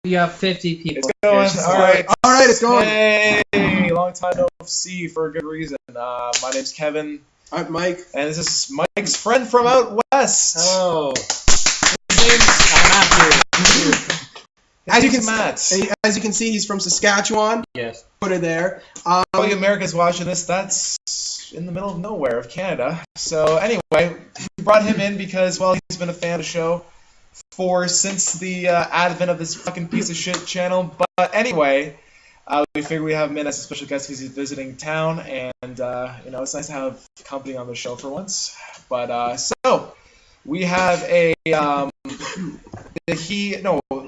We got 50 people. It's going. All right, it's going. Hey, long time no see for a good reason. My name's Kevin. I'm Mike. And this is Mike's friend from out west. Hello. As you can see, he's from Saskatchewan. Yes. Put it there. Probably America's watching this. That's in the middle of nowhere of Canada. So anyway, we brought him in because, well, he's been a fan of the show since the advent of this fucking piece of shit channel. But anyway, we figured we'd have him in as a special guest because he's visiting town, and it's nice to have company on the show for once. But so we have what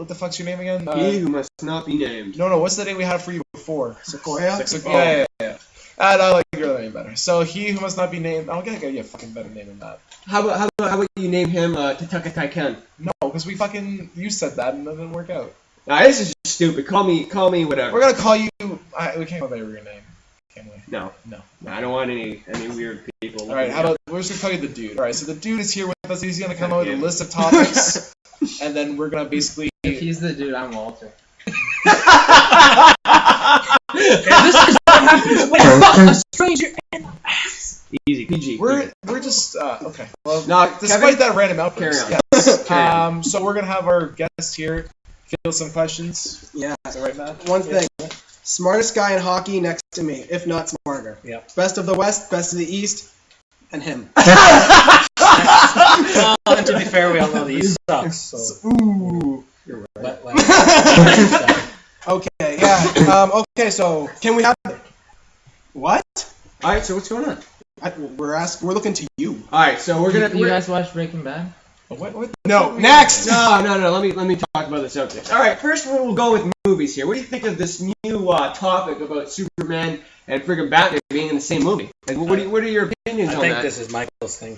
the fuck's your name again? He who must not be named. No, what's the name we had for you before? Sequoia? Yeah. I like your other name better. So he who must not be named. I'm gonna get you a fucking better name than that. How about you name him Tataka Taiken? No, because you said that and it didn't work out. Nah, this is just stupid. Call me whatever. We're gonna call you. We can't go by your name. Can we? No. I don't want any weird people. All right, we're just gonna call you the dude. All right, so the dude is here with us. He's gonna come up with a list of topics, and then we're gonna basically. If he's the dude, I'm Walter. This is what happens when you fuck a stranger in the ass. Easy, PG. We're just okay. Well, despite Kevin, that random outburst, carry on. yes. So we're gonna have our guest here field some questions. Yeah. Is that right, Matt? One thing. Smartest guy in hockey next to me, if not smarter. Yeah. Best of the West, best of the East, and him. Well, to be fair, we all know the East sucks. So. Ooh. You're right. Okay, yeah. Okay, so can we have what? All right, so what's going on? We're looking to you. All right, so we're gonna. You guys watch Breaking Bad? What no, next. No. Let me talk about the subject. All right, first we'll go with movies here. What do you think of this new topic about Superman and friggin' Batman being in the same movie? Like, what are your opinions on that? I think this is Michael's thing.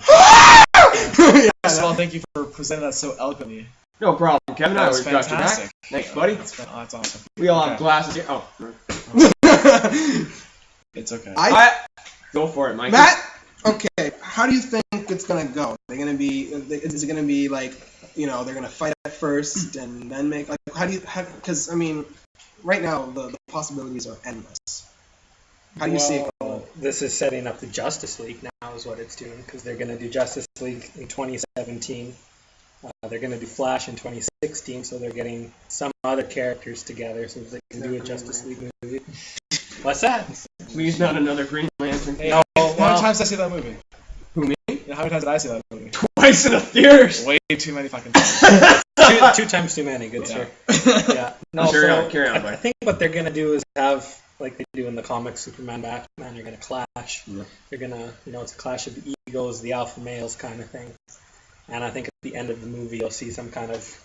First of all, thank you for presenting that so eloquently. No problem, Kevin. I always got your fantastic. back. Thanks, buddy. That's awesome. We all have glasses here. Oh. It's okay. Go for it, Mike. Matt. Okay, how do you think it's gonna go? Is it gonna be like, they're gonna fight at first and then make because I mean, right now the possibilities are endless. How do you see it going? This is setting up the Justice League now is what it's doing, because they're going to do Justice League in 2017. They're going to do Flash in 2016, so they're getting some other characters together so they can do a Justice League movie. What's that? Please not another Green Lantern. Hey, how many times did I see that movie? Who, me? Yeah, how many times did I see that movie? Twice in the theaters. Way too many fucking times. two times too many, good sir. Yeah. No, carry on, I think what they're going to do is have, like they do in the comics, Superman, Batman, they're going to clash. Yeah. They're going to, it's a clash of the egos, the alpha males kind of thing. And I think at the end of the movie, you'll see some kind of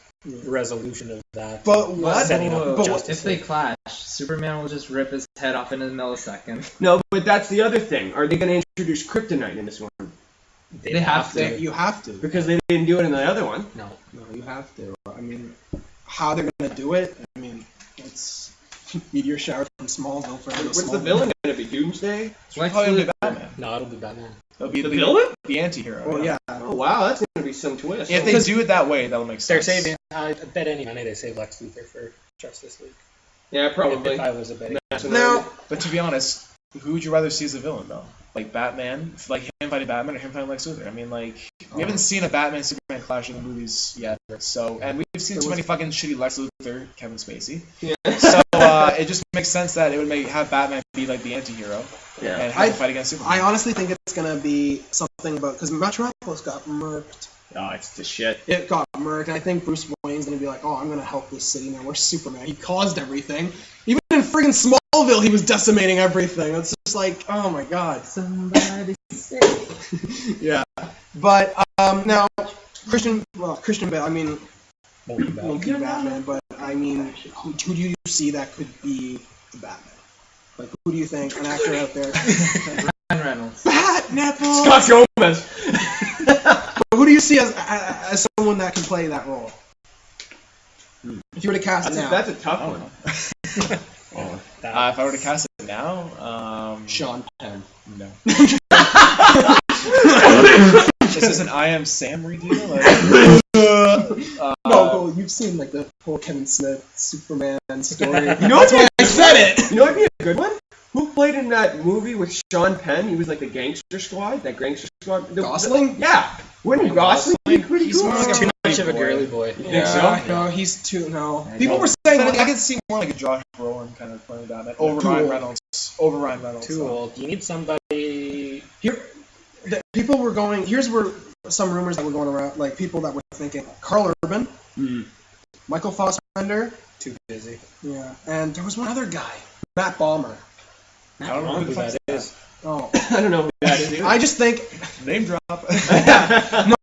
resolution of that. But what? Setting up Justice If they League. clash, Superman will just rip his head off in a millisecond. No, but that's the other thing. Are they going to introduce kryptonite in this one? They have to. You have to. Because they didn't do it in the other one. No, you have to. I mean, how they're gonna do it? I mean, it's meteor shower from Smallville for What's the villain going to be? Doomsday? It's probably be Batman. No, it'll be Batman. It'll be The villain? the anti-hero. Oh yeah. Oh wow, that's going to be some twist. If they do it that way, that'll make They're sense. saving, I bet any money they save Lex Luthor for Justice League. Yeah, probably. If I was a betting. Now, But to be honest, who would you rather see as a villain, though? Like Batman? Like him fighting Batman or him fighting Lex Luthor? I mean, like, we haven't seen a Batman-Superman clash in the movies yet, so, and we've seen too many fucking shitty Lex Luthor, Kevin Spacey. Yeah. So, it just makes sense that it would have Batman be, like, the anti-hero and have to fight against Superman. I honestly think it's gonna be something about because Metropolis got murked. Oh, it's the shit. It got murked, and I think Bruce Wayne's gonna be like, "Oh, I'm gonna help this city now. We're Superman. He caused everything. Even in friggin' Smallville, he was decimating everything. It's just like, oh my god." Somebody say. Yeah, but now Christian Bale. I mean, won't be Batman, but I mean, who do you see that could be the Batman? Like, who do you think an actor out there? Ryan Reynolds. Bat nipples. Scott Gomez. Who do you see as someone that can play that role? If you were to cast it now. That's a tough one. If I were to cast it now, Sean Penn. No. Is this an I Am Sam redeal? Like, No, you've seen like the whole Kevin Smith Superman story. You know That's why I said it. You know what'd be a good one? Who played in that movie with Sean Penn? He was like the gangster squad. That gangster squad. Gosling? Yeah. Wouldn't Gosling be pretty He's cool? more like a Too much of a boy. girly boy. You think so? No, he's too. No. I People know. were saying I like, can see more like a Josh Brolin kind of playing Batman over Too Ryan old. Reynolds. Over Ryan Reynolds. Too old. You need somebody. here, people were going. Here's where some rumors that were going around, like people that were thinking Carl Urban, Michael Fassbender, Too busy. yeah, and there was one other guy, Matt Bomer. I don't know who who the that fuck's is. Oh, I don't know who that is. I just think Name drop.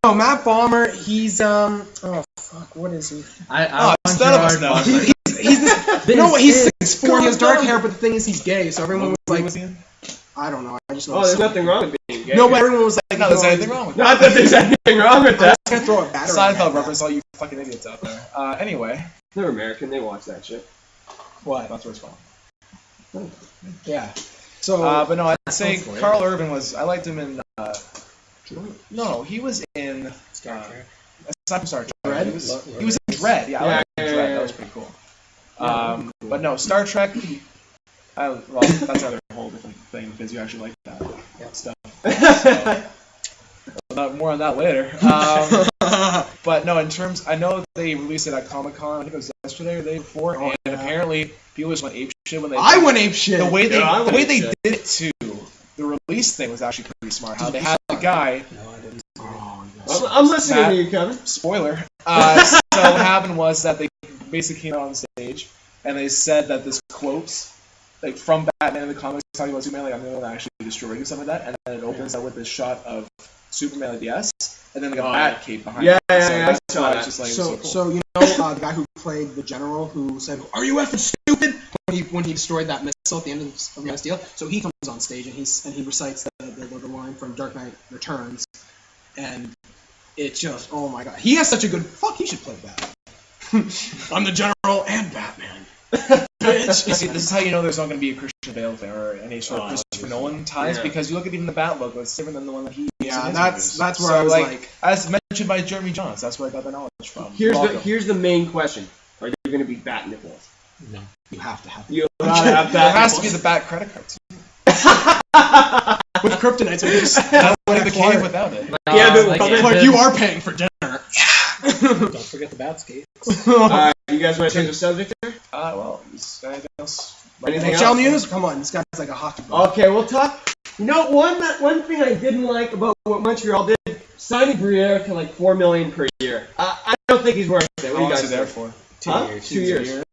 no, Matt Bomer. He's oh fuck, what is he? I want none of us Gerard know. Butler. He's this, no, he's 6'4", he has dark hair, but the thing is he's gay, so everyone was What like, was he in? I don't know, I just know. Oh, there's nothing wrong with being gay. No, but everyone was like, No, there's anything wrong with that. Not that there's anything wrong with I'm that. just gonna throw a battery. Seinfeld reference, all you fucking idiots out there. Anyway, They're American. They watch that shit. What? that's where it's from. Yeah. So But no, I'd say Sounds Carl Urban was. I liked him in. No, he was in. Star Trek. Aside from Star Trek, Dread? he was in Dread. Yeah, I liked him in Yeah, Dread. yeah, That was pretty cool. But no, Star Trek. Well, that's another whole different thing because you actually like that stuff. So, more on that later. But no, in terms, I know they released it at Comic-Con. I think it was yesterday or the day before, Oh, and yeah. apparently people just went ape shit when they. I went ape shit. The way they, Yeah, I the went way ape they shit. did it too. The release thing was actually pretty smart. How they had the guy. No, I didn't. I'm listening Matt- to you, Kevin. Spoiler. So what happened was that they basically came out on stage and they said that this quote, like from Batman in the comics, talking about Superman, like I'm the one that actually destroyed you, stuff like that, and then it opens up with this shot of Superman like the S, and then like a bat cape behind Yeah, it. yeah, So yeah, I that's saw why that. it's just like So, so cool. so you know the guy who played the general who said, "Are you effing stupid?" when he destroyed that missile at the end of Man of Steel. So he comes on stage and he recites the line from Dark Knight Returns, and it just, oh my god, he has such a good. Fuck, he should play Batman. I'm the general and Batman. Bitch. You see, this is how you know there's not going to be a Christian Bale thing or any sort of Christopher Nolan ties Yeah. because you look at even the Bat logo, it's different than the one that he. Yeah, uses in that's interviews. where So, I was like, as mentioned by Jeremy Johns, that's where I got the knowledge from. Here's the main question: are there going to be bat nipples? No. you have to have You gotta have There bat has to be nipples. the Bat credit cards. with kryptonite. So you just That's why the acquire cave it. without it. Yeah, but like Like you are paying for dinner. Don't forget the bat skate. Alright, you guys want to change the subject here? Well, is there anything else? Anything NHL else? news? Come on, this guy's like a hockey player. Okay, we'll talk. You know, one thing I didn't like about what Montreal did, signing Briere to like $4 million per year. I don't think he's worth it. What How do you long is guys he there think? for? Huh? 2 years. 2 years.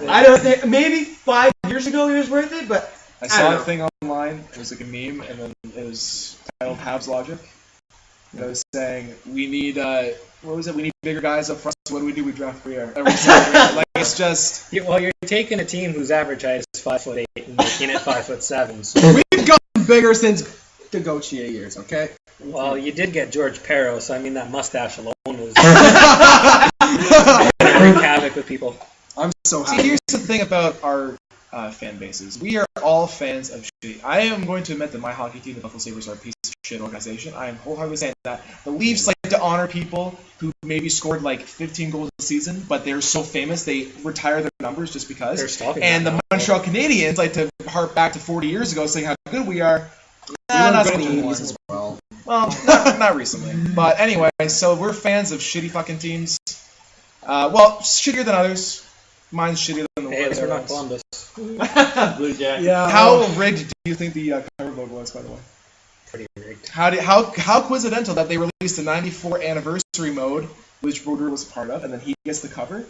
I don't think maybe 5 years ago he was worth it, but I I saw don't a know. thing online. It was like a meme, and then it was titled Habs Logic. And it was saying, we need, what was it? We need bigger guys up front. So what do? We draft Briere. Like, it's just... Well, you're taking a team whose average height is 5'8" and making it 5'7". So, We've gotten bigger since the Gauthier years, okay? well, you did get George Perro, so I mean that mustache alone was wreak havoc with people. I'm so See, happy. here's the thing about our fan bases. We are all fans of shit. I am going to admit that my hockey team, the Buffalo Sabres, are a piece of shit organization. I am wholeheartedly saying that. The Leafs like to honor people who maybe scored like 15 goals a season, but they're so famous they retire their numbers just because. They're stopping And that the now. Montreal Canadiens like to harp back to 40 years ago saying how good we are. We Not were so good in the much 80s anymore. as well. Well, not recently. But anyway, so we're fans of shitty fucking teams. Well, shittier than others. Mine's shittier than the Hey, at least we're not others. Columbus. Blue Jackets. Yeah. How rigged do you think the cover vote was, by the way? Pretty rigged. How coincidental that they released the '94 anniversary mode, which Brodeur was a part of, and then he gets the cover?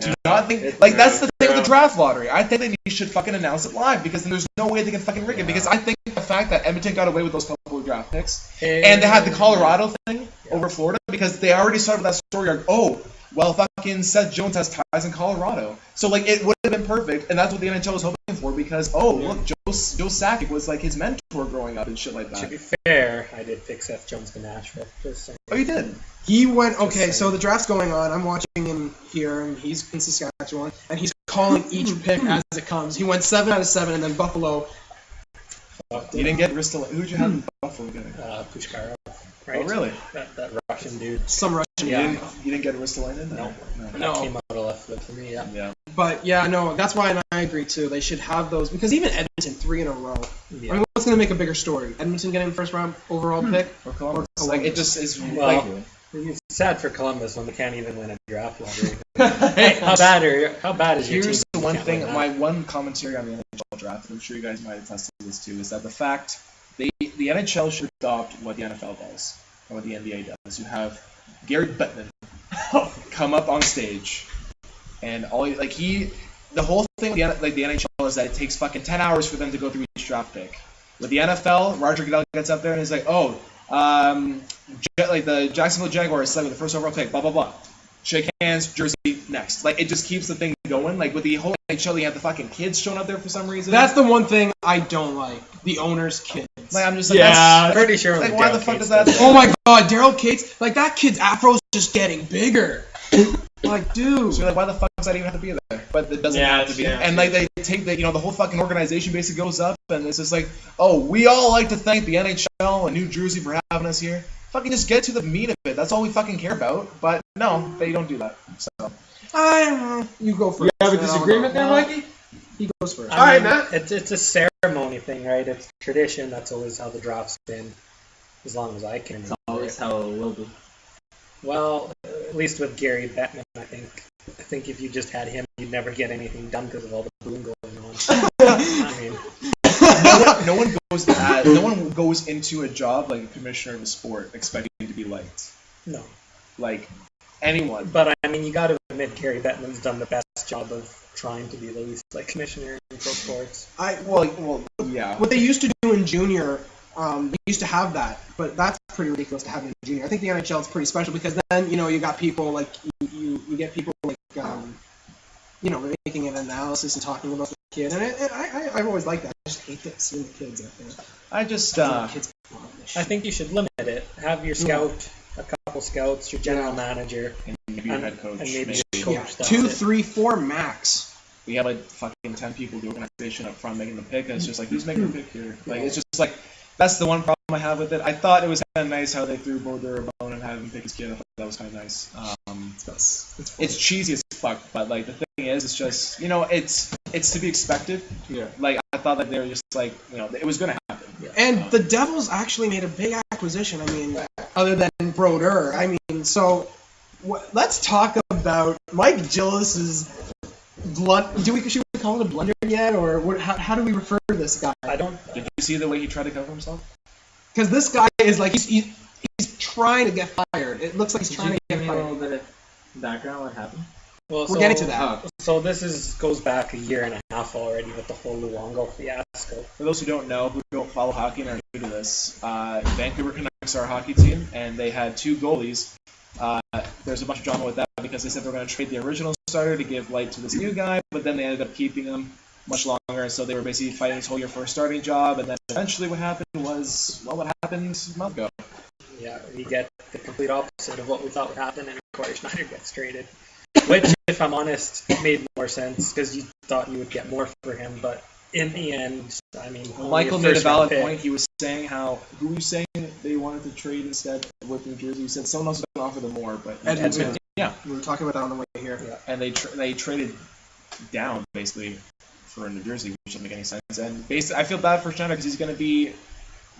Do you not think that's the thing with the draft lottery? I think they should fucking announce it live because then there's no way they can fucking rig it. Because I think the fact that Edmonton got away with those couple of draft picks, and they had the Colorado thing over Florida because they already started with that story arc. Oh, well, fucking Seth Jones has ties in Colorado, so like it would have been perfect, and that's what the NHL was hoping for because look, Joe Sakic was like his mentor growing up and shit like To that. be fair, I did pick Seth Jones to Nashville. Just saying. Oh, you did. He went, okay, so the draft's going on. I'm watching him here, and he's in Saskatchewan, and he's calling each pick as it comes. He went 7 out of 7, and then Buffalo. You didn't get Ristolainen. Who'd you have in Buffalo getting? Pushkara. right? Oh, really? That Russian dude. Some Russian. Yeah. You didn't get Ristolainen? No. No. No. That came out of left field for me, yeah. Yeah. But yeah, no, that's why I agree too. They should have those because even Edmonton 3 in a row. Yeah. I mean, what's going to make a bigger story? Edmonton getting the first round overall pick? Or Columbus. Or Like, it Columbus. just is Well, it's sad for Columbus when they can't even win a draft lottery. Hey, How bad is your team? here's the if you one can't thing, win that? my one commentary on the NHL draft, and I'm sure you guys might attest to this too, is that the fact the NHL should adopt what the NFL does, or what the NBA does. You have Gary Bettman come up on stage, and the whole thing with the NHL is that it takes fucking 10 hours for them to go through each draft pick. With the NFL, Roger Goodell gets up there and he's like, the Jacksonville Jaguars selected the first overall pick, blah blah blah. Shake hands, jersey, next. Like, it just keeps the thing going. Like, with the whole NHL, you have the fucking kids showing up there for some reason. That's the one thing I don't like. The owner's kids. Like, I'm just like, I'm that's, pretty sure. like, only why Daryl the fuck Cates does that? does Oh my god, Daryl Cates, like that kid's afro's just getting bigger. Like, dude. So you're like, why the fuck does that even have to be there? But it doesn't have to be. Yeah, And like, they take the whole fucking organization basically goes up, and it's just like, oh, we all like to thank the NHL and New Jersey for having us here. Fucking just get to the meat of it. That's all we fucking care about. But no, they don't do that. So You go first. You have a and I'll disagreement go. there, Mikey? He goes first. All right, Matt. It's a ceremony thing, right? It's tradition. That's always how the draft's been, as long as I can remember. Always how it will be. Well, at least with Gary Bettman, I think if you just had him, you'd never get anything done because of all the boom going on. I mean, no one goes into a job like a commissioner of a sport expecting to be liked. no. Like, anyone. But I mean, you got to admit Gary Bettman's done the best job of trying to be the least like commissioner in pro sports. Well, yeah. What they used to do in junior, they used to have that, but that's pretty ridiculous to have in junior. I think the NHL is pretty special because then you got people like you get people like making an analysis and talking about the kid, and I've always liked that. I just hate that seeing the kids out there. I just Kids I think you should limit it. Have your scout, a couple scouts, your general manager, and maybe your head coach. and maybe maybe. your coach. Yeah, That's 2, it. 3, 4 max. We have like fucking 10 people the organization up front making the pick, and it's just like, who's making the pick here? Like, it's just like, that's the one problem I have with it. I thought it was kind of nice how they threw Brodeur a bone and had him pick his kid. I thought that was kind of nice. It's cheesy as fuck, but like the thing is, it's just it's to be expected. Yeah. Like, I thought that they were just like, it was gonna happen. And the Devils actually made a big acquisition. I mean, other than Brodeur. I mean, so let's talk about Mike Gillis's blunt. Should we call it a blunder yet, or how do we refer to this guy? I don't. Did you see the way he tried to cover himself? Because this guy is like he's trying to get fired. It looks like he's Did trying you to give get me a fired. little bit of background what happened? Well, We're getting to that. So this goes back a year and a half already with the whole Luongo fiasco. For those who don't know, who don't follow hockey and are new to this, Vancouver Canucks are a hockey team, and they had 2 goalies. There's a bunch of drama with that because they said they were going to trade the original starter to give light to this new guy, but then they ended up keeping him much longer, and so they were basically fighting this whole year for a starting job, and then eventually what happened was, what happened a month ago. Yeah, we get the complete opposite of what we thought would happen, and Corey Schneider gets traded. Which, if I'm honest, made more sense because you thought you would get more for him, but in the end, I mean, only Michael a made a first-round valid pick. point. He was saying who were you saying they wanted to trade instead with New Jersey? He said someone else was going to offer them more, but Edmonton. Yeah, We were talking about that on the way here. Yeah. and they traded down basically for New Jersey, which doesn't make any sense. And basically, I feel bad for Schneider because he's going to be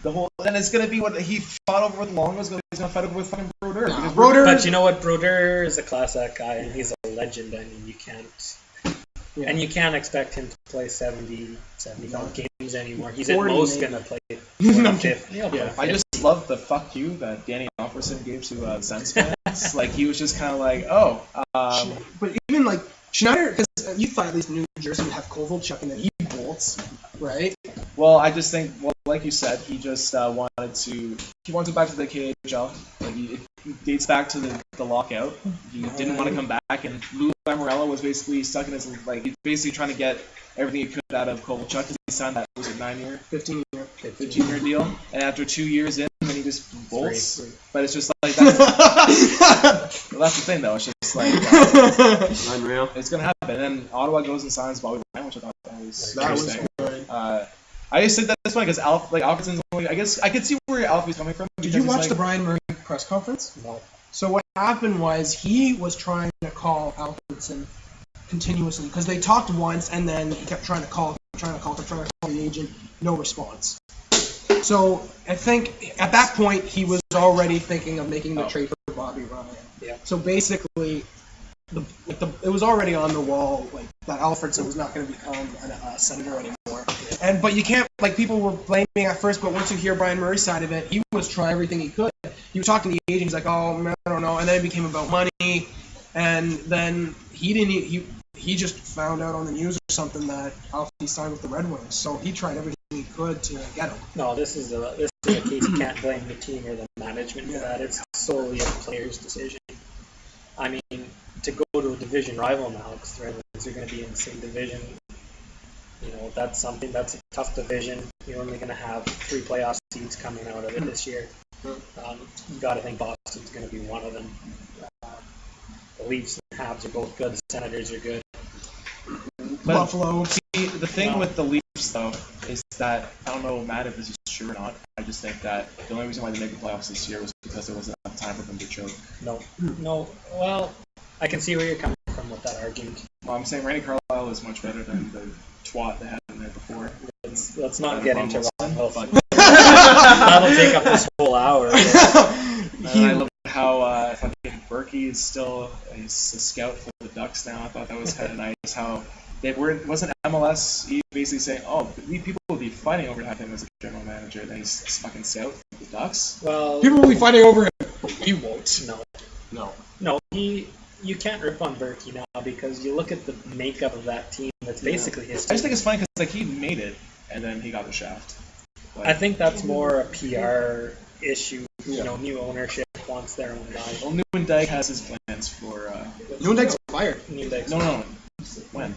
and it's going to be what he fought over with Long was. He's going to fight over with fucking Brodeur. Nah, because Brodeur- But you know what? Brodeur is a class act guy, and he's a legend. I mean, you can't. Yeah. And you can't expect him to play 75 games anymore. He's at 40 most maybe. going to play No, 50. He'll play yeah. 50. I just love the fuck you that Danny Offerson gave to Sens fans. Like, he was just kind of like, But even like Schneider, because you thought at least New Jersey would have Kovalchuk and then he bolts, right? well, I just think, like you said, he just wanted back to the KHL. Like, it dates back to the lockout. He didn't want to come back, and Lou Lamoriello was basically stuck in his, like, he's basically trying to get everything he could out of Kovalchuk because he signed that, was it 9-year, 15-year. 15-year deal, and after 2 years in, then he just bolts. Three. But it's just like, that's the thing, though. It's just like, Unreal. it's going to happen. And then Ottawa goes and signs Bobby Ryan, which I thought that was That was interesting. good. I just think that's funny because Alfredson's only. I guess I could see where Alfie's coming from. Did you watch the Brian Murray press conference? No. So what happened was he was trying to call Alfredson continuously because they talked once and then he kept trying to call the agent, no response. So I think at that point he was already thinking of making the trade for Bobby Ryan. Yeah. So basically, it was already on the wall that Alfredson was not going to become a senator anymore. But you can't people were blaming at first, but once you hear Brian Murray's side of it, he was trying everything he could. He was talking to the agent. He's like, "Oh man, I don't know," and then it became about money, and then he just found out on the news or something that Alfie signed with the Red Wings, so he tried everything he could to get him. No, this is a case you can't blame the team or the management for that. It's solely a player's decision. I mean, to go to a division rival now, because the Red Wings are going to be in the same division, that's a tough division. You're only going to have 3 playoff seeds coming out of it this year. You got to think Boston's going to be one of them. The Leafs and Habs are both good. The Senators are good. Buffalo. See, the thing with the Leafs, though, is that, I don't know, Matt, if this is true or not, I just think that the only reason why they made the playoffs this year was because there wasn't enough time for them to choke. No. Well, I can see where you're coming from with that argument. Well, I'm saying Randy Carlyle is much better than the twat they had in there before. Let's not get into Ron Wilson. But That'll take up this whole hour. I love how fucking Berkey is still a scout for the Ducks now. I thought that was kind of nice. How wasn't MLS basically saying, "Oh, we people will be fighting over to have him as a general manager," and then he's fucking scout for the Ducks. Well, People will be fighting over him. He won't. No. You can't rip on Berkey now because you look at the makeup of that team. That's basically his team. I just think it's funny because he made it and then he got the shaft. I think that's more a PR issue. New ownership wants their own guy. Well, Nieuwendyk has his plans for. Nieuwendyk's fired. No. When?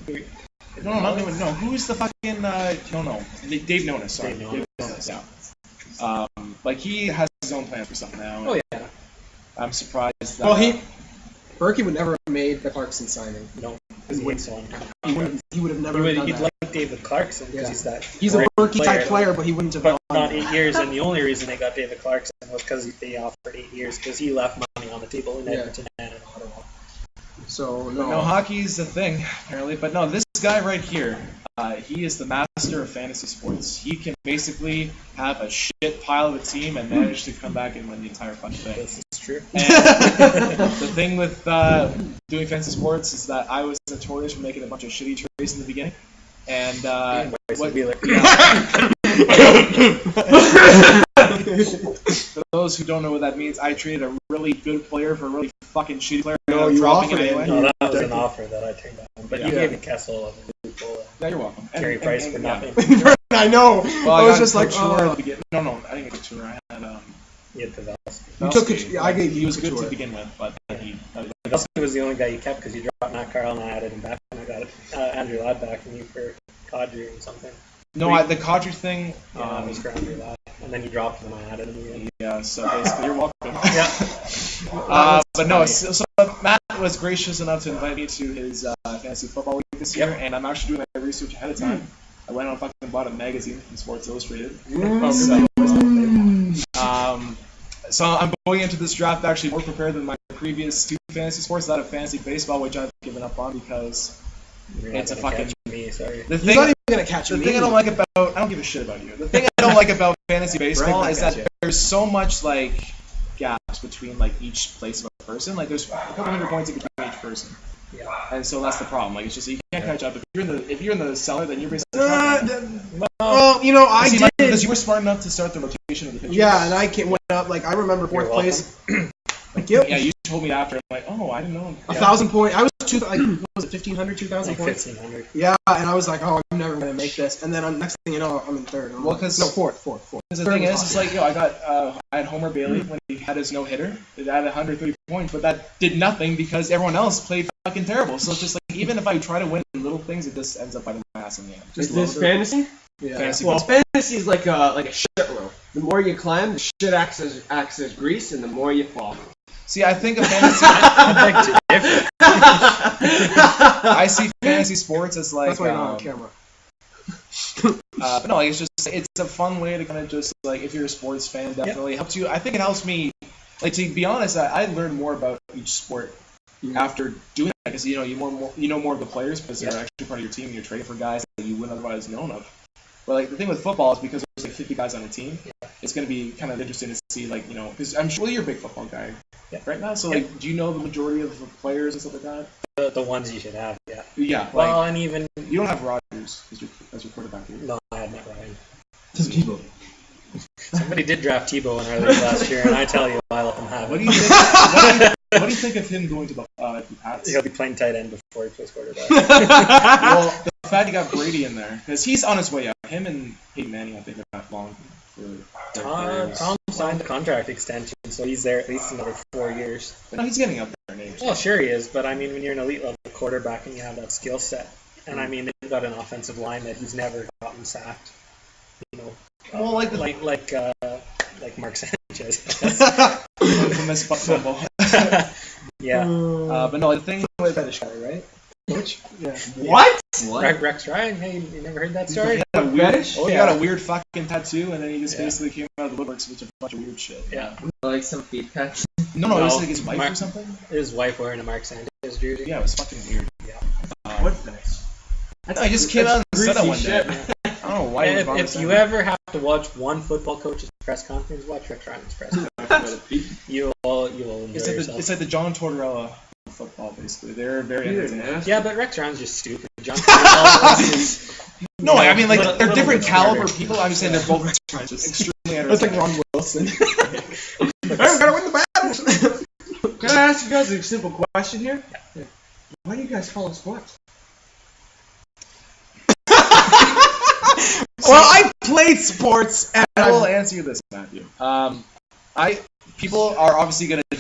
No, not Nieuwendyk. No, who's the fucking? No. Dave Nonis. Sorry. Dave Nonis. Yeah. He has his own plan for something now. Oh yeah. I'm surprised that. Berkey would never have made the Clarkson signing. No, because he hates one. He would have never done He'd that. like David Clarkson because he's a Berkey type player, but he wouldn't have But done not 8 years, and the only reason they got David Clarkson was because they offered 8 years because he left money on the table in Edmonton and in Ottawa. So no, hockey's a thing apparently, but no, this guy right here, he is the master of fantasy sports. He can basically have a shit pile of a team and manage to come back and win the entire fucking thing. This is true. And the thing with doing fantasy sports is that I was notorious for making a bunch of shitty trades in the beginning. And for those who don't know what that means, I traded a really good player for a really fucking shitty player. No, you offered it. No, that was an offer that I turned down. But you gave me Kessel and Yeah, you're welcome. Carey Price for nothing. I know. Well, I was got just like, Couture at the beginning. No, I didn't get Couture. I had You had Pavelski. You took Couture. I gave he you was good Couture. to begin with, but Pavelski was the only guy you kept because you dropped Matt Carl and I added him back, and I got Andrew Ladd back from you for Kadri or something. No, the Kadri thing. Yeah, it was for Andrew Ladd, and then you dropped him and I added him again. Yeah, so basically, you're welcome. Yeah. But no, so Matt was gracious enough to invite me to his fantasy football league this year, and I'm actually doing my research ahead of time. I went on and fucking bought a magazine from Sports Illustrated. So I'm going into this draft actually more prepared than my previous 2 fantasy sports, that of fantasy baseball, which I've given up on because it's a fucking. Me, sorry. The He's thing, not even gonna catch the me. thing I don't like about I don't give a shit about you. The thing I don't like about fantasy baseball is that there's so much gaps between each place of a person. There's a couple hundred points in between each person. Yeah. And so that's the problem. It's just you can't catch up. If you're in the cellar, then you're basically. Well, I did. Because you were smart enough to start the rotation of the pitchers. Yeah, and I went up. I remember 4th place. Thank you. Yeah, you told me after. I'm like, oh, I didn't know. 1,000 points. I was what was it, 1,500, 2,000 points? 1,500. Yeah, and I was like, oh, I'm never gonna make this. And then next thing you know, I'm in 3rd. Fourth. Because the thing is, it's I had Homer Bailey when he had his no-hitter. It had 130 points, but that did nothing because everyone else played fucking terrible. So it's just even if I try to win little things, it just ends up biting my ass in the end. Is this fantasy? Yeah. Fantasy is like a shit rope. The more you climb, the shit acts as grease, and the more you fall. See, I think of fantasy. I see fantasy sports as That's why you're not on camera. But no, like, it's a fun way to kind of just like, if you're a sports fan, definitely helps you. I think it helps me. Like, to be honest, I learned more about each sport after doing that, because you know more of the players because they're actually part of your team. And you're trading for guys that you wouldn't otherwise known of. But like the thing with football is because there's like 50 guys on a team, it's going to be kind of interesting to see, like, because I'm sure you're a big football guy right now. So like, do you know the majority of the players and stuff like that? The ones you should have, yeah. Yeah. Well, like, and even you don't have Rodgers as your quarterback. Do you? no, I had Matt Ryan. Tebow. Somebody did draft Tebow in our league last year, and I tell you, I let them have What do it. you think? What do you think of him going to the Pats? He'll be playing tight end before he plays quarterback. Well, the fact he got Brady in there, because he's on his way out. Him and Peyton Manning, I think, are not long for their careers. Tom signed the contract extension, so he's there at least another 4 years. But no, he's getting up there in age. Well, sure he is, but I mean, when you're an elite level quarterback and you have that skill set, and I mean, they've got an offensive line that he's never gotten sacked. Well, like Mark Sanchez. Infamous fumble. Yeah. But no, the thing with Fetish guy, right? which What? Rex Ryan, hey, you never heard that story? he had a weird, Fetish? he got a weird fucking tattoo, and then he just basically came out of the woodworks with a bunch of weird shit. Yeah. Like some feet pets. No, it was like his wife Mark- or something. His wife wearing a Mark Sanchez jersey. Yeah, it was fucking weird. Yeah. What this? I know, he just came out and said that Greasy one day. shit. I don't know why. he was If bothered you saying ever have to watch one football coach's press conference, watch Rex Ryan's press conference. You will enjoy yourself. It's like the John Tortorella of football, basically. They're very entertaining. Yeah, but Rex Ryan's just stupid. John Tortorella is No, I mean, like, they're little different bit caliber smarter. people. I'm just saying they're both just extremely It's entertaining. like Ron Wilson. I gotta win the battle. Can I ask you guys a simple question here? Yeah. Why do you guys follow sports? Well, I played sports, and I will answer you this, Matthew. People are obviously going to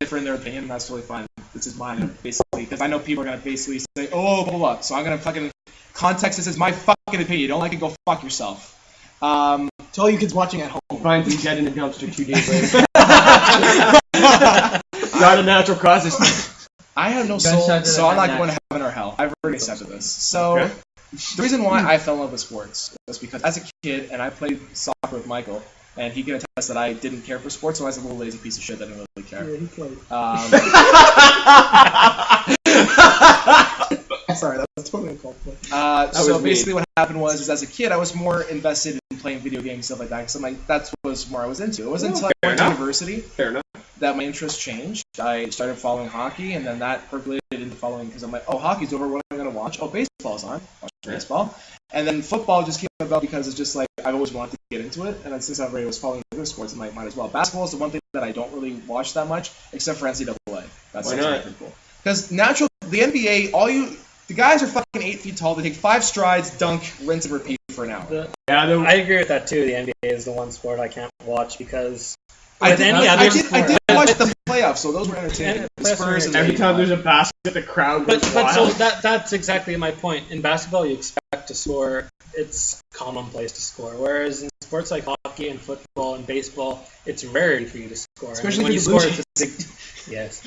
differ in their opinion, and that's totally fine. This is mine, basically, because I know people are going to basically say, oh, blah, blah, blah. So I'm going to fucking context this as my fucking opinion. You don't like it, go fuck yourself. to all you kids watching at home. Finds him dead in a dumpster 2 days later. Not a natural causes. I have no Gunshot soul, to so the I'm not head going to heaven or hell. I've already accepted this. So Okay. the reason why I fell in love with sports was because as a kid, and I played soccer with Michael, and he can attest that I didn't care for sports, so I was a little lazy piece of shit that didn't really care. Yeah, he played. Um, Sorry, that was totally uncalled for. So was basically what happened was, is as a kid, I was more invested in playing video games and stuff like that, because like, that's what more I was into. It wasn't until I went to university Fair enough. that my interest changed. I started following hockey, and then that percolated into following, because I'm like, oh, hockey's over, what am I going to watch? Oh, baseball's on. Watch baseball. And then football just came about because it's just like, I've always wanted to get into it, and then since I've already was following other sports, I might as well. Basketball is the one thing that I don't really watch that much, except for NCAA. That's Why not? pretty cool. Because the NBA, the guys are fucking 8 feet tall, they take 5 strides, dunk, rinse and repeat for an hour. Yeah, I agree with that too. The NBA is the one sport I can't watch because I with did, any I other did, I did sport- watch the playoffs, so those were entertaining. Yeah, The Spurs and every the time there's a basket, the crowd goes But so wild. that's exactly my point. In basketball, you expect to score. It's commonplace to score. Whereas in sports like hockey and football and baseball, it's rarity for you to score. Especially when you for the score, Blue it's a big. Yes.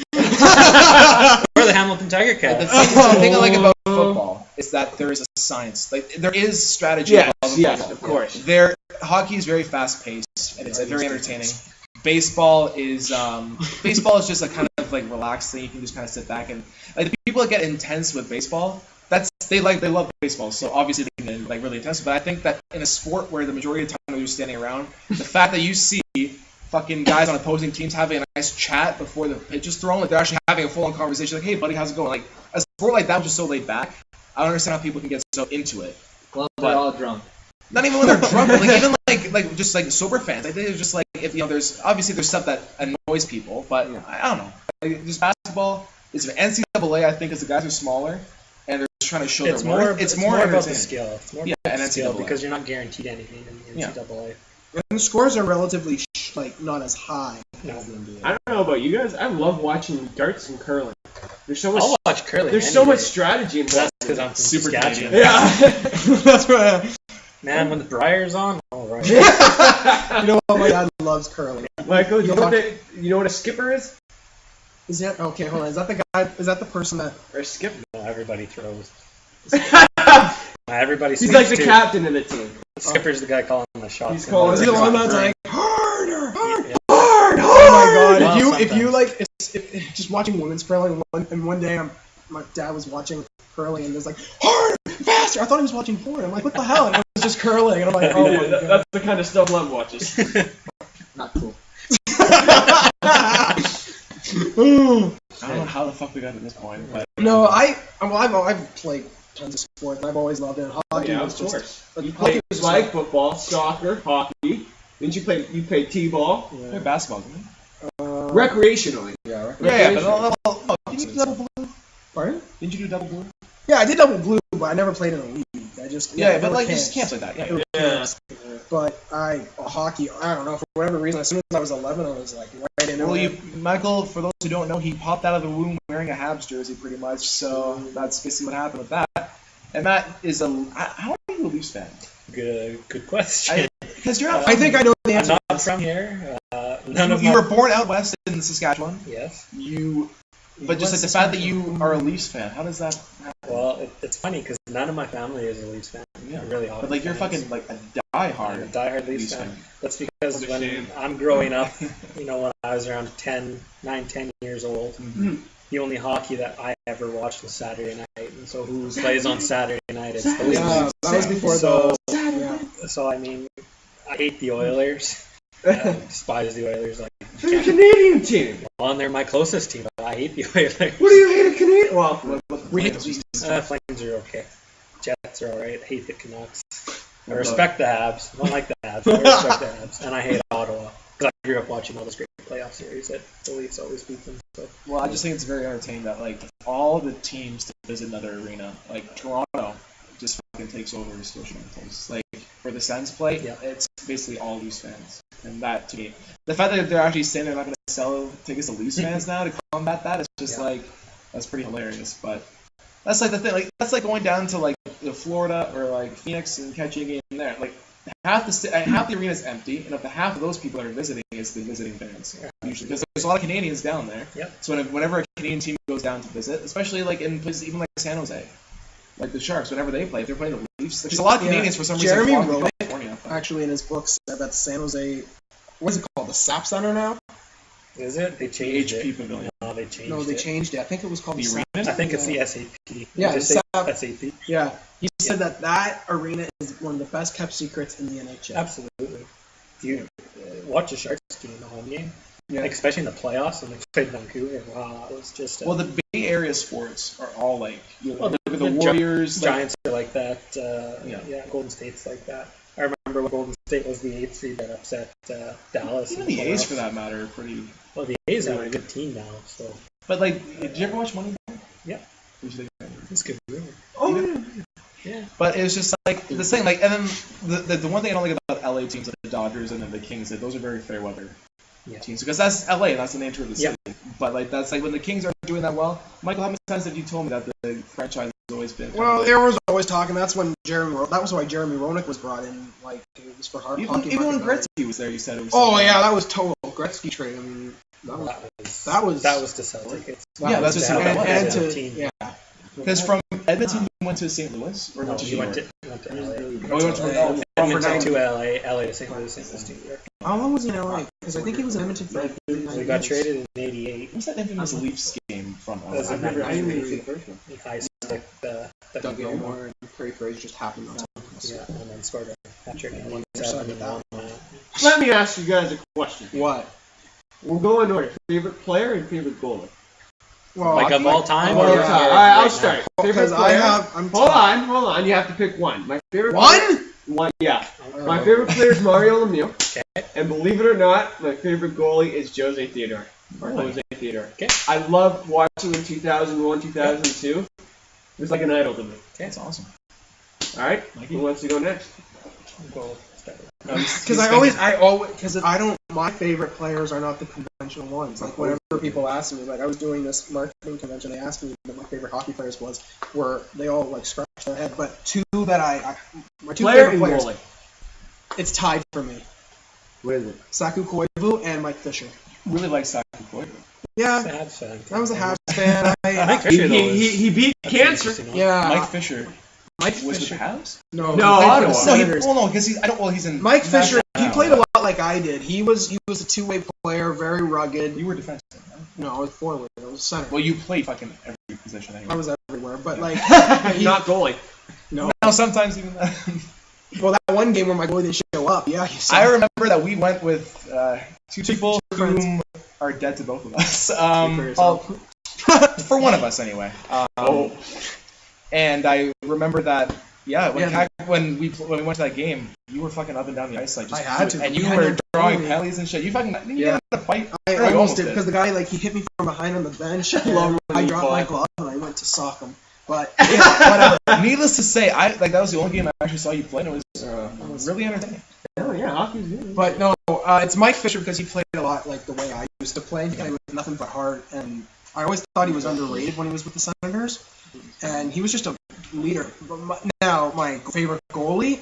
Or the Hamilton Tiger The Cats. thing I like about football is that there is a science. Like, there is strategy Yes, involved in yes, football. of course. Hockey is very fast paced and it's very entertaining. Baseball is just a kind of like relaxed thing. You can just kind of sit back and like the people that get intense with baseball. They love baseball, so obviously they can get like really intense. But I think that in a sport where the majority of the time you're standing around, the fact that you see fucking guys on opposing teams having a nice chat before the pitch is thrown, like they're actually having a full-on conversation, like, hey buddy, how's it going? Like a sport like that was just so laid back. I don't understand how people can get so into it. Well, But- they're all drunk. Not even when they're drunk, but like even like just like sober fans. Like they're just like, if there's obviously there's stuff that annoys people, but I don't know. Like, just basketball is NCAA. I think is the guys are smaller and they're just trying to show It's their more. worth. It's more about the entertaining. skill. It's more Yeah, about and the skill NCAA. because you're not guaranteed anything in the NCAA. And the scores are relatively not as high as the NBA. I don't know about you guys. I love watching darts and curling. There's so much. I'll watch curling. There's any so day. much strategy involved. That's because I'm from Super Saskatchewan. Canadian. Yeah. That's right. Man, when the Briar's on, all right. You know what? My dad loves curling. Michael, you know what a skipper is? Is that okay? Hold on. Is that the guy? Is that the person that? Or a skipper? No, everybody throws. My Everybody He's like the too. captain of the team. Skipper's the guy calling the shots. He's calling Is he the one that's like hard? Yeah. Oh my god! Well, if you sometimes. like, if just watching women's curling, and one day my dad was watching curling and was like hard, faster. I thought he was watching porn. I'm like, what the hell? And it was just curling, and I'm like, oh my god. That's the kind of stuff Love watches. Not cool. I don't know how the fuck we got to this point, but No, I've played tons of sports. And I've always loved it. Hockey Yeah, was of just. course. But You hockey played was flag just football, soccer, hockey. Didn't you play? You played t-ball we played basketball, didn't we? recreationally. Yeah, Yeah, but didn't you do double blue? Pardon? Didn't you do double blue? Yeah, I did double blue, but I never played in a league. I just Yeah, they but were like camps. just camps like that. They Yeah. were camps. But hockey, I don't know, for whatever reason, as soon as I was 11, I was like right into Well, it. Michael, for those who don't know, he popped out of the womb wearing a Habs jersey, pretty much. So that's basically what happened with that. And Matt is how are you a Leafs fan? Good question. Because you're not. I think I know the I'm answer. not from here. None of you my... were born out west in Saskatchewan. Yes. But just like the fact that you are a Leafs fan, how does that happen? Well, it's funny because none of my family is a Leafs fan. Yeah. They're really But like you're fans. fucking like a I'm a diehard diehard Leafs Leafs fan. fan. That's because What a when shame. I'm growing up, when I was around 10 years old, the only hockey that I ever watched was Saturday night. And so who plays on Saturday night? It's the Leafs. Yeah, that was before So- yeah. So, I mean, I hate the Oilers. I despise the Oilers. Like, They're a Canadian team. well, and they're my closest team, but I hate the Oilers. What do you hate a Canadian? Well, We hate Flames are okay. Jets are alright. I hate the Canucks. I respect the Habs. I don't like the Habs. I respect the Habs. And I hate Ottawa. Because I grew up watching all those great playoff series that the Leafs always beat them. So. Well, I just think it's very entertaining that like all the teams to visit another arena, like Toronto, just fucking takes over Scotia Rentals. Like where the Sens play, Yeah. it's basically all Leafs fans, and that to me, the fact that they're actually saying they're not going to sell tickets to Leafs fans now to combat that, it's just like that's pretty hilarious. But that's like the thing, like that's like going down to like Florida or like Phoenix and catching a game there, like. Half the arena is empty, and up to half of those people that are visiting is the visiting fans usually, because there's a lot of Canadians down there. Yep. So whenever a Canadian team goes down to visit, especially like in places even like San Jose, like the Sharks, whenever they play, if they're playing the Leafs, there's a lot of Canadians for some reason. Jeremy flying to wrote California. actually in his book said that San Jose, what is it called, the SAP Center now? Is it? They changed HP it. Pavilion. No, they changed No, they it. changed it. I think it was called the The SAP. arena? I think it's the SAP. Yeah, Just the say SAP. SAP. Yeah, he said that arena is one of the best kept secrets in the NHL. Absolutely. If you watch a Sharks game, the home game, Yeah. like, especially in the playoffs when they played Vancouver, wow, it was just. Well, the Bay Area sports are all like Well, look at the the Warriors. like, Giants are like that. Yeah. Golden State's like that. I remember when Golden State was the 8th seed that upset Dallas. even in the A's playoffs. for that matter are pretty. Well, the A's are a good team now, so But like, did you ever watch Moneyball? Yeah. What did you think? it's good. Oh, Yeah. But it was just like the thing, like, and then the one thing I don't like about LA teams, like the Dodgers and then the Kings, that those are very fair weather Yeah. teams because that's LA and that's the nature of the Yeah. city. But like that's like when the Kings are doing that well. Michael, how many times have you told me that the franchise has always been? well, everyone was always talking. That's when that was why Jeremy Roenick was brought in. Like it was for hard hockey. even when market value. Gretzky was there, you said it was. Oh yeah, that was total Gretzky trade. I mean, that was That was to sell tickets. Yeah, that's to what have it that was. as a and team. yeah. Because from Edmonton you went to St. Louis or No, went to he New went York? to LA. Oh, he went to Edmonton to LA to St. Louis, St. Louis to New York. How long was he in LA? Because I think he was in Edmonton for. We got traded in '88. What's that infamous Leafs game from? That's I a remember. I didn't even see the first one. He high stick Doug Gilmore and Perry Fraser just happened on top of us. Yeah, and then scored a hat trick in One 87 percent and of won that. that. Let me ask you guys a question. What? We'll go in order. Favorite player and favorite goalie. Well, Like of all time? All or time. or All right, I'll right start. now? Favorite because player. I'm Hold on. You have to pick one. My favorite. One? Player, one. Yeah. Oh. My favorite player is Mario Lemieux. Okay. And believe it or not, my favorite goalie is Jose Theodore. Really? Jose Theodore. Okay. I loved watching in 2001, 2002. It was like an idol to me. That's awesome. All right. Mikey? Who wants to go next? Go start. Because I don't. My favorite players are not the conventional ones. Like whenever people ask me, like I was doing this marketing convention, they asked me what my favorite hockey players were they all like scratch their head. But two that my two Player favorite and players, goalie. it's tied for me. What is it? Saku Koivu and Mike Fisher. Really like Saku Koivu. Yeah, Sad fan. I was a Habs fan. I think Fisher, though, He beat cancer. interesting, huh? Yeah, Mike Fisher. Mike was with Fisher. the Habs. No, No, he played for Ottawa. the No, Senators. because he's. I don't. Well, he's in. Mike Fisher, he now. played a lot like I did. He was a two-way player, very rugged. You were defensive. Right? No, I was forward. I was center. Well, you played fucking every position anyway. I was everywhere, but like Not goalie. no. Now sometimes even. Well, that one game where my goalie didn't show up, yeah. I remember that we went with two people two friends. whom are dead to both of us. for yourself. For one of us anyway. And I remember that. Yeah, when we went to that game, you were fucking up and down the ice like just I had to. and you I were had drawing goalie. penalties and shit. You fucking didn't Yeah. have to fight. I Or you almost did did. because the guy he hit me from behind on the bench. I dropped my glove and I went to sock him. But yeah, whatever. Needless to say, that was the only game I actually saw you play, and it was really entertaining. Oh yeah, hockey's good. But no, it's Mike Fisher because he played a lot like the way I used to play. He played with nothing but heart, and I always thought he was underrated when he was with the Senators. And he was just a leader. But now, my favorite goalie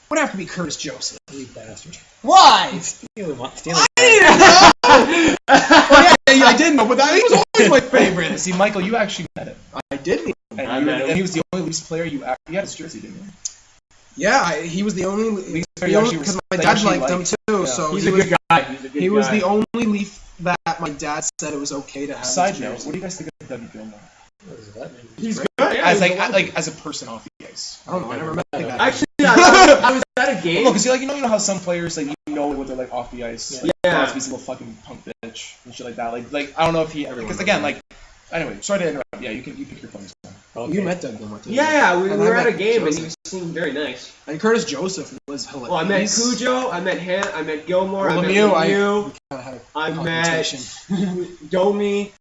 would have to be Curtis Joseph. You bastard. Why? Stealing. I didn't know, but that he was always my favorite. See, Michael, you actually met him, I did meet him. and he was the only Leafs player you had his jersey, didn't you? Yeah, he was the only Leafs player you actually because res- my that dad you actually liked him liked. too. Yeah. So He's he a was, good guy. He's a good he was guy. the only Leaf that my dad said it was okay to have. Side his note, jersey. what do you guys think of Dougie Gilmore? What is that? He's good. Yeah, As he's like as a person off the ice. I don't know. I never met the guy. Actually, I was at a game. No, because you know how some players like what they're like off the ice. Like, Yeah. Crosby's a little fucking punk bitch and shit like that. Like I don't know if he ever because again like anyway sorry to interrupt. Yeah, you pick your points. Okay. You met Doug Gilmore too. Yeah, we And were I at a met game and Joseph. he seemed very nice. And Curtis Joseph was hilarious. Well, I met Cujo, I met I met Gilmore, I met Lemieux, Lemieux, Kinda had a I met confrontation. Domi.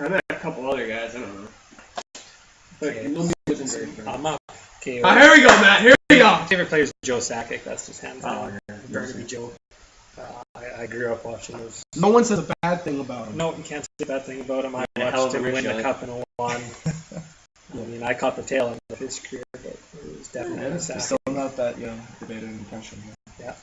I met a couple other guys. I don't know. But Okay. Lemieux wasn't very good. I'm up. Okay. Oh, here we go, Matt. Here we go. My favorite player is Joe Sakic. That's just hands down. Burnaby Joe. I grew up watching those. No one said a bad thing about him. No, you can't say a bad thing about him. I Yeah, hell watched of a him win the rich cup in 01. I mean, I caught the tail end of his career, but it was definitely a Sakic. Still not that debated in question. Yeah.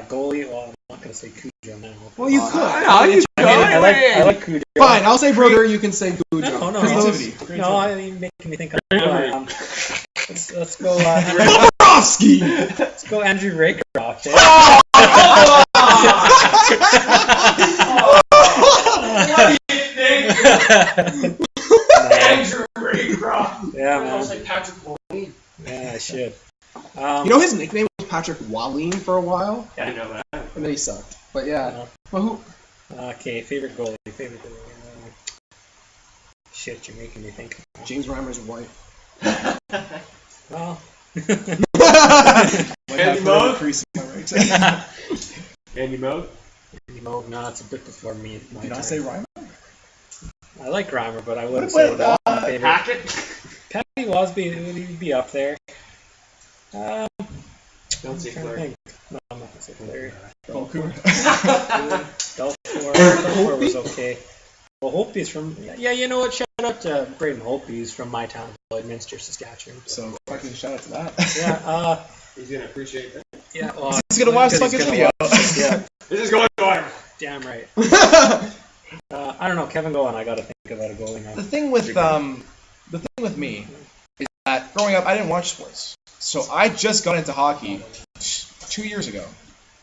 Goalie, well, I'm not going to say Cujo now. Well, you could. I know, you I mean, I like Cujo. Fine, I'll say brother. You can say Cujo. No, no, Creativity. no, I mean, making me think of let's go Bobrovsky! let's go Andrew Raycroft. What do you think? Andrew Raycroft. Yeah, Almost man. like Patrick Mahomes. Yeah, I should. You know his nickname was Patrick Wallin for a while, Yeah, I know that. and then he sucked. But yeah. No. Well, who? Okay, favorite goalie. Shit, you're making me think. James Reimer's wife. Well, Andy Moe? Right. Andy Moe? no, it's a bit before me. My Did I time. say Reimer? I like Grimer, but I wouldn't Wait, say that's my favorite. Patrick? Patty Wasby would be up there. Don't say I'm trying to Claire. think. No, I'm not gonna say Claire. Belcourt. Belfour was okay. Well, Holtby's from. Yeah, you know what? Shout out to Braden Holtby. He's from my town, Lloydminster, Saskatchewan. So fucking shout out to that. Yeah. He's gonna appreciate that. Yeah. Well, He's gonna watch because fucking he's gonna video. watch- Yeah. This is going viral. Damn right. I don't know. Kevin Goen. I got to think about a goalie now. The thing with me is that growing up I didn't watch sports. So I just got into hockey 2 years ago.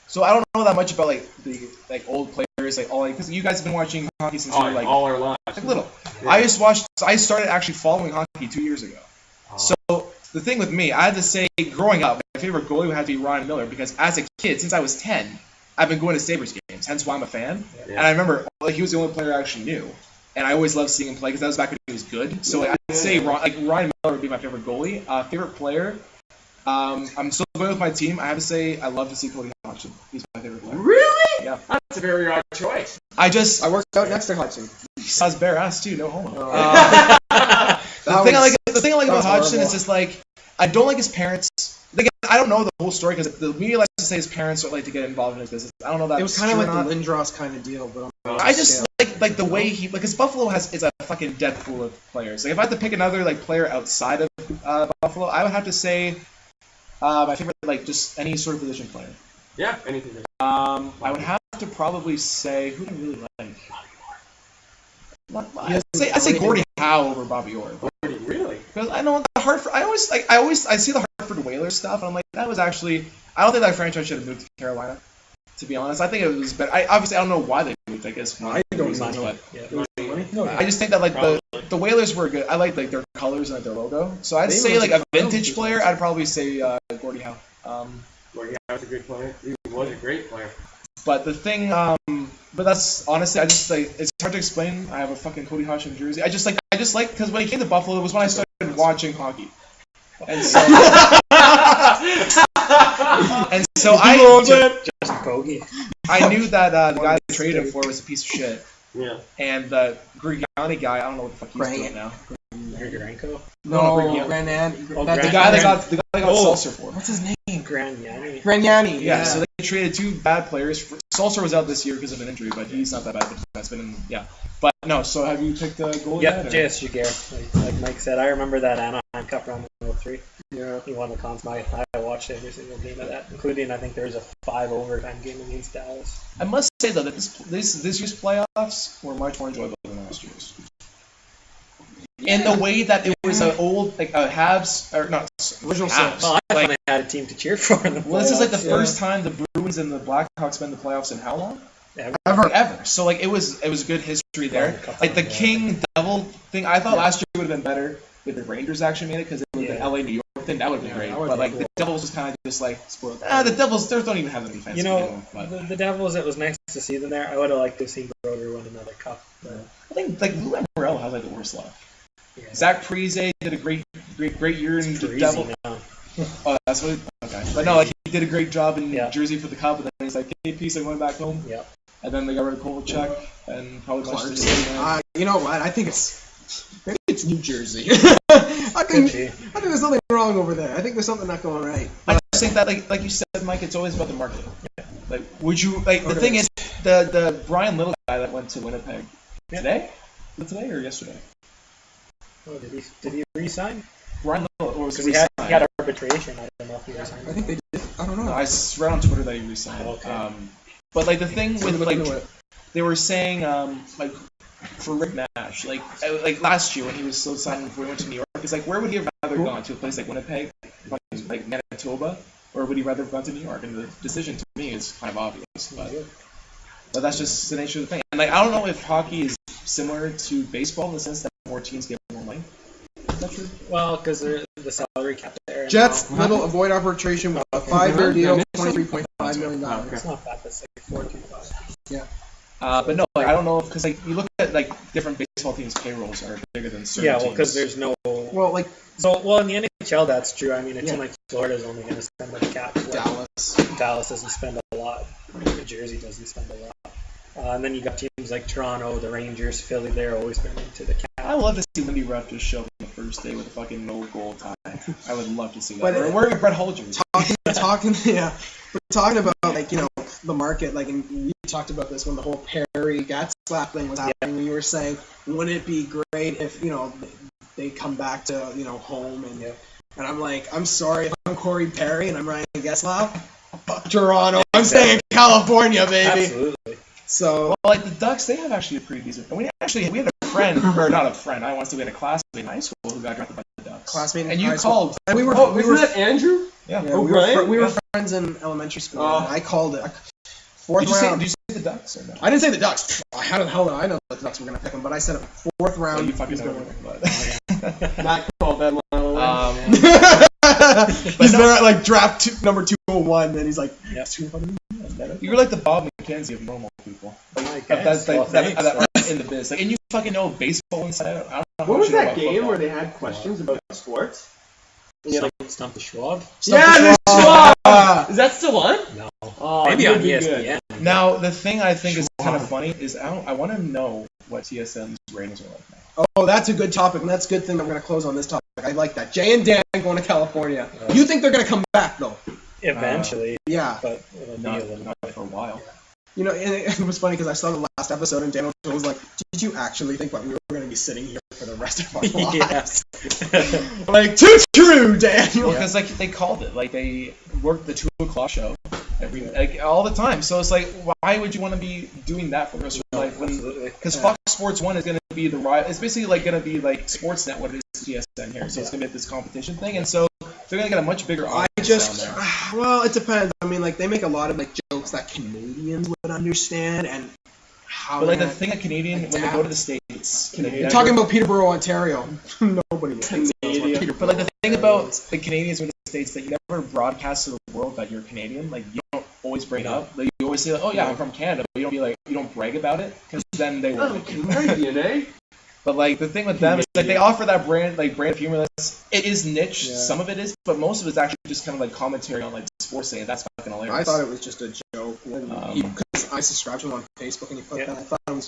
So I don't know that much about the old players because you guys have been watching hockey since you were All our lives. little. Yeah. I started actually following hockey 2 years ago. So the thing with me, I had to say growing up, my favorite goalie would have to be Ryan Miller because as a kid, since I was 10, I've been going to Sabres games, hence why I'm a fan. Yeah. And I remember he was the only player I actually knew. And I always loved seeing him play because that was back when he was good. So I'd say Ryan Miller would be my favorite goalie. Favorite player, I'm still going with my team. I have to say I love to see Cody Hodgson. He's my favorite player. Really? Yeah. That's a very odd choice. I worked out next to Hudson. saw his bare ass too. No homo. The The thing I like about Hodgson horrible. is just I don't like his parents. Again, I don't know the whole story because the media likes to say his parents don't like to get involved in his business. I don't know that. It was kind of like not. the Lindros kind of deal, but I just like the way he because Buffalo is a fucking dead pool of players. Like if I had to pick another player outside of Buffalo, I would have to say my favorite just any sort of position player. Yeah, anything. I would have to probably say who do I really like. I'd say Gordie Howe over Bobby Orr. Really? Because I know the Hartford. I see the Hartford Whalers stuff, and I'm like, that was actually. I don't think that franchise should have moved to Carolina. To be honest, I think it was better. I don't know why they moved. I guess I don't reasons, know. but I just think that like the Whalers were good. I like their colors and their logo. So I'd say like a vintage player. I'd probably say Gordie Howe. Gordie Howe's a good player. He was a great player. But the thing, but that's honestly, I just like it's hard to explain. I have a fucking Cody Hodgson jersey. I just like because when he came to Buffalo, it was when I started watching hockey, and so I knew that the guy that traded him for was a piece of shit. Yeah. And the Grigiani guy, I don't know what the fuck he's doing now. Grigorenko? No, Grigiani. Grandin. The guy that got Sulcer for. What's his name? Grignani. Yeah, so they traded two bad players. Sulcer was out this year because of an injury, but he's not that bad. That's been But no, so have you picked a goalie? Yep, J.S. Giguere. Like Mike said, I remember that Anaheim Cup run in 03. Yeah. He won the Conn Smythe. I watched every single game of that, including I think there was a 5 overtime game against Dallas. I must say though that this year's playoffs were much more enjoyable than last year's. In the way that it was an old Habs or not original Habs. Well, I finally had a team to cheer for in the playoffs. Well, this is like the first time the Bruins and the Blackhawks been in the playoffs in how long? Ever. So like it was good history there. Like the King Devil thing, I thought last year would have been better if the Rangers actually made it because it would have been LA New York thing. That would have been great. But like the Devils was kind of just like spoiled. The Devils don't even have any defense. You know, the Devils. It was nice to see them there. I would have liked to see Broder win another cup. But I think like Lou Lamoriello has like the worst luck. Yeah. Zach Parise did a great year in the Devil. Now. Oh, that's what. Okay, but no, like he did a great job in Yeah. Jersey for the Cup, and then he's like, "Hey, peace, I'm going back home." Yep. And then they got rid of Kovalchuk and probably Clark. pushed the You know what? I think it's New Jersey. I think there's nothing wrong over there. I think there's something not going right. I just think that like you said, Mike, it's always about the market. Yeah. Like, would you like the thing is the Brian Little guy that went to Winnipeg today? Was it today or yesterday? Oh, did he resign? Brian Little, or was Because he had arbitration. I don't know if he resigned. I think they did. I don't know. No, I read on Twitter that he resigned. Okay. But like the thing with like they were saying like for Rick Nash like last year when he was still signing before he went to New York, it's like where would he have rather gone to a place like Winnipeg, like Manitoba, or would he rather have gone to New York? And the decision to me is kind of obvious, but that's just the nature of the thing. And like I don't know if hockey is similar to baseball in the sense that more teams get more money. Is that true? Well, because the salary cap there. Jets Little avoid arbitration with a 5-year deal, $23.5 million. It's not bad. That's like 4.25. Yeah. But no, like I don't know because like you look at like different baseball teams' payrolls are bigger than certain Yeah, well, teams. because there's no. Well, like Well, in the NHL, that's true. I mean, a team like Florida is only going to spend the cap. Dallas doesn't spend a lot. New Jersey doesn't spend a lot. And then you got teams like Toronto, the Rangers, Philly. They're always spending to the cap. I would love to see Lindy Ruff just show up on the first day with a fucking no goal tie. I would love to see that. But Or wearing a Brett Hull jersey. We're talking about like the market. Like, and we talked about this when the whole Perry Gatslap thing was happening. And you were saying, wouldn't it be great if they come back to home and I'm like, I'm sorry if I'm Corey Perry and I'm Ryan Getzlaf. Fuck Toronto. I'm staying in California, baby. Absolutely. So, well, like the Ducks, they have actually a pretty decent. We had a friend, or not a friend. I want to say we had a classmate in high school who got drafted by the Ducks. Classmate in and high you school. called. And we were that Andrew? Yeah. We were friends in elementary school. And I called it. Fourth round. Did you say the Ducks or no? I didn't say the Ducks. How the hell did I know the Ducks were going to pick them? But I said fourth round. Well, you fucking know everything, but. Not called that long. He's there at like draft number 201, and he's like, You're like the Bob McKenzie of normal people. Like, that's in the biz. Like, and you fucking know baseball inside out. I don't know What how was much you know that about game football. where they had questions about sports? Stump the Schwab? The Schwab! Is that still on? No. Oh, Maybe it on would be ESPN. Now, the thing I think is kind of funny is I want to know what TSN's ratings are like now. oh, that's a good topic, and that's a good thing that we're going to close on this topic. I like that. Jay and Dan going to California. You think they're going to come back, though? Eventually. Yeah. But it'll be a little Not for a while. And it was funny because I saw the last episode, and Dan was like, did you actually think that we were going to be sitting here for the rest of our lives? Like, too true, Daniel! Because like they called it, like they worked the 2 o'clock show, all the time. So it's like, why would you want to be doing that for the rest of your life? Because Fox Sports 1 is going to be the rival. It's basically like going to be like Sportsnet, what it is to GSN here. So it's going to be this competition thing, and so they're going to get a much bigger audience down there. Well, it depends. I mean, like they make a lot of like jokes that Canadians would understand, and how. But like the thing that Canadian, when they go to the States, you're talking about Peterborough, Ontario. Nobody knows Peterborough. But like the thing about the Canadians with the States that you never broadcast to the world that you're Canadian. Like you don't always bring it up. Like, you always say, like, "Oh yeah, I'm from Canada," but you don't brag about it because then they will. Canadian, eh? But like the thing with them is like they offer that brand of humor that's it is niche. Yeah. Some of it is, but most of it's actually just kind of like commentary on like sports. Saying that's fucking hilarious. I thought it was just a joke because I subscribed to him on Facebook and he put that.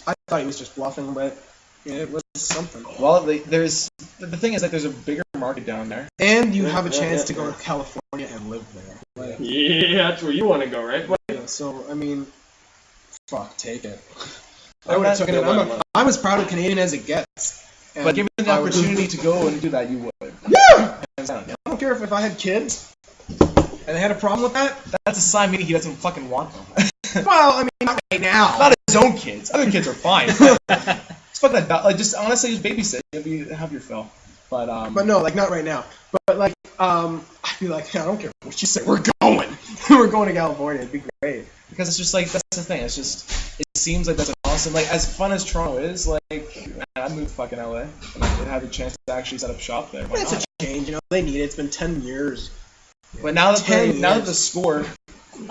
I thought he was just bluffing, but it was something. Well, there's the thing is like there's a bigger market down there, and you have a chance to go to California and live there. Like, yeah, that's where you want to go, right? Yeah, so I mean, fuck, take it. I would have taken it. I'm as proud of Canadian as it gets. But given the opportunity to go and do that, you would. Yeah! I don't care if I had kids and they had a problem with that. That's a sign meaning he doesn't fucking want them. Well, I mean, not right now. Not his own kids. Other kids are fine. Just fuck that. Like, just honestly, just babysit. Have your fill. But no, like not right now. But like, I'd be like, I don't care what you say. We're going. We're going to California. It'd be great. Because it's just like that's the thing. It's just it seems like that's an awesome. Like as fun as Toronto is, like man, I moved to fucking LA and I had the chance to actually set up shop there. It's a change, They need it. It's been 10 years. But now that the Score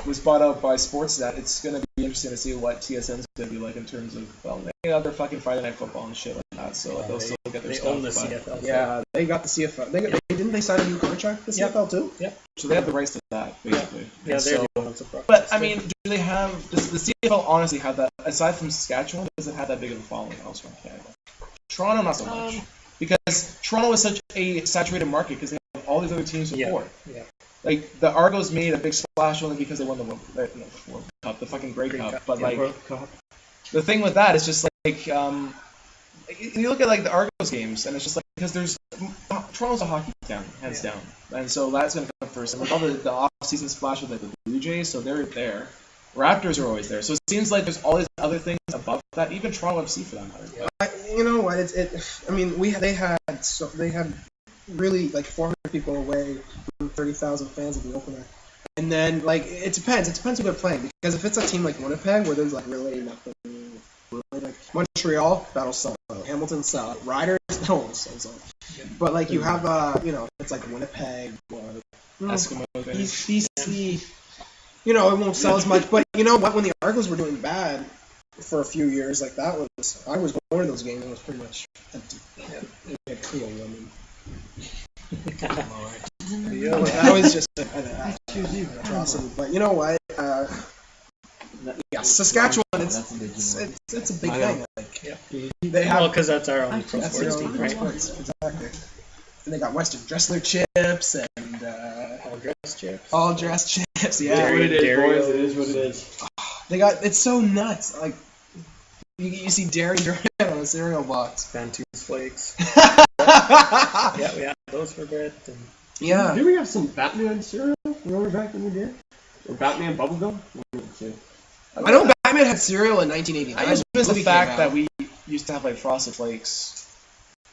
was bought out by Sportsnet, it's gonna be interesting to see what TSN's gonna be like in terms of they got their fucking Friday Night Football and shit like that. So they'll still get their stuff. They own the CFL. Yeah, they got the CFL. Didn't they sign a new contract with the CFL too? Yep. So they have the rights to that basically. Yeah, so, but I mean, do they have? Does the CFL honestly have that? Aside from Saskatchewan, does it have that big of a following elsewhere in Canada? Toronto, not so much, because Toronto is such a saturated market because they have all these other teams to support. Yeah. Like the Argos made a big splash only because they won the World Cup, the fucking Grey Cup. But like the thing with that is just like you look at like the Argos games and it's just like because there's Toronto's a hockey town, hands down, and so that's gonna come first. And with all the off-season splash with like the Blue Jays, so they're there. Raptors are always there, so it seems like there's all these other things above that. Even Toronto FC for that matter. You know what? I mean, they had really like 400 people away from 30,000 fans at the opener. And then like it depends who they're playing, because if it's a team like Winnipeg where there's like really nothing, really, like Montreal, that'll sell out. Hamilton sell out. Riders, that won't sell out. But like you have it's like Winnipeg or Eskimos, BC, it won't sell as much. But you know what? When the Argos were doing bad for a few years, like I was going to those games and it was pretty much empty. Yeah. It had Creole women. That was just an atrocity. But you know what? Saskatchewan, it's a big thing. Like, they have because that's our only pro sports team, right? Exactly. And they got Western Dressler chips and all dressed chips. Yeah, it is what it is. They got it's so nuts. Like you see dairy on a cereal box. Bantu's flakes. Yeah, we had those for bread. Yeah. Did we have some Batman cereal? Remember back when we did? Or Batman bubblegum? I know Batman had cereal in 1989. I just miss the fact that we used to have like Frosted Flakes,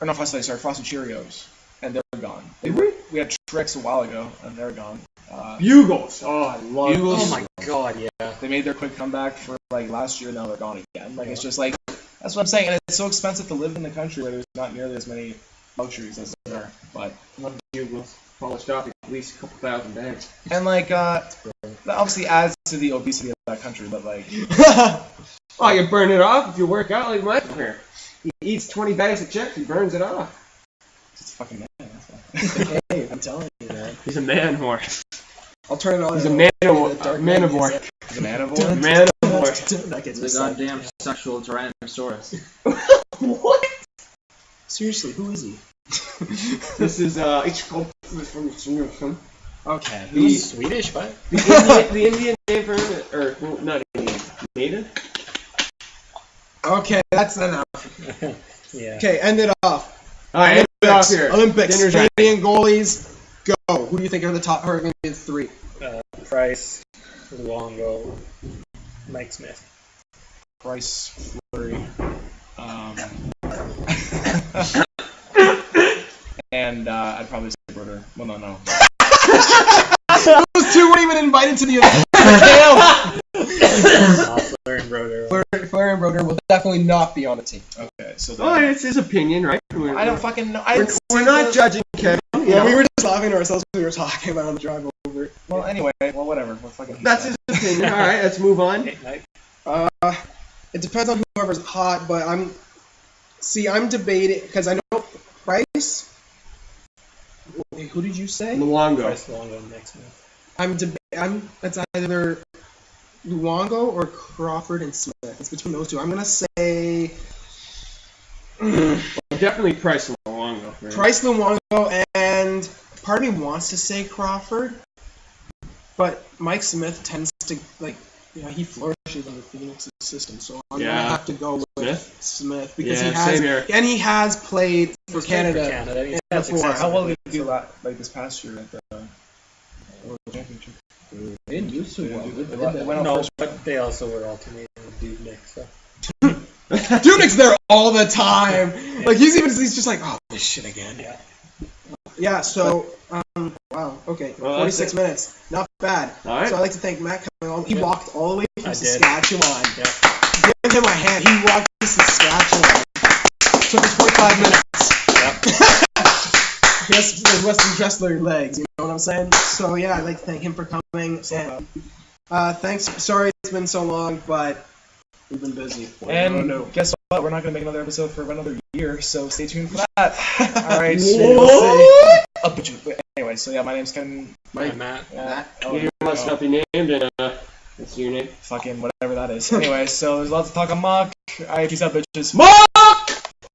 or not Frosted Flakes, sorry, Frosted Cheerios, and they're gone. Did we? We had Trix a while ago, and they're gone. Bugles. Oh, I love Bugles. Oh my god, yeah. They made their quick comeback for like last year, now they're gone again. Like it's just like that's what I'm saying, and it's so expensive to live in the country where there's not nearly as many luxuries as there are. But I love Bugles. Polished off at least a couple thousand bags. And like that obviously adds to the obesity of that country, but like oh, you burn it off if you work out like Mike here. He eats 20 bags of chips, he burns it off. It's a fucking man. Hey, I'm telling you, man. He's a man whore. I'll turn it on. He's a manivore. Manivore. That gets the goddamn sexual Tyrannosaurus. What? Seriously, who is he? This is it's called from okay. He's Swedish, but the Indian name for him, or well, not Indian, native. Okay, that's enough. yeah. Okay, end it off. All right, end it off here. Olympics. Dinner's Canadian goalies go. Who do you think are the top? Who are going to be the three? Price, Luongo, Mike Smith. Price, Fleury, and I'd probably say Broder. Well, no. Those two weren't even invited to the event. Fleury and Broder. Fleury and Broder will definitely not be on the team. Okay, so Oh, then, it's his opinion, right? I don't fucking know. We're not judging Kevin. Yeah, we were just laughing to ourselves when we were talking about it on the drive over. Well, anyway, whatever. We're fucking. That's his opinion. All right, let's move on. It depends on whoever's hot, but I'm debating because I know Price. Wait, who did you say? Luongo. Price, Luongo, and Mike Smith. It's either Luongo or Crawford and Smith. It's between those two. I'm gonna say Definitely Price and Luongo. Right? Price, Luongo, and part of me wants to say Crawford, but Mike Smith tends to he flourishes in the Phoenix system, so I'm gonna have to go with Smith because he has played for Canada. He's before. How well did he do this past year at the World Championship? They didn't use too well. They went out first. but they also were alternating with Dubnik, so. Dubnik's there all the time. Like he's just like, oh, this shit again. Yeah. Yeah. So, wow. Okay. Well, 46 minutes. Not bad. All right. So I'd like to thank Matt coming on. He walked all the way from I did. Saskatchewan. Yeah. Give him a hand. He walked to Saskatchewan. Took us 45 minutes. Yep. There's Western Dressler legs. You know what I'm saying? So yeah, I'd like to thank him for coming. And, thanks. Sorry it's been so long, but we've been busy. And guess what? We're not going to make another episode for another year, so stay tuned for that. All right. Anyway, so yeah, my name's Ken. Hi, Matt. You must not be named, and that's your name. Fucking whatever that is. Anyway, so there's lots of talk on mock. All right, peace out, bitches. Mock!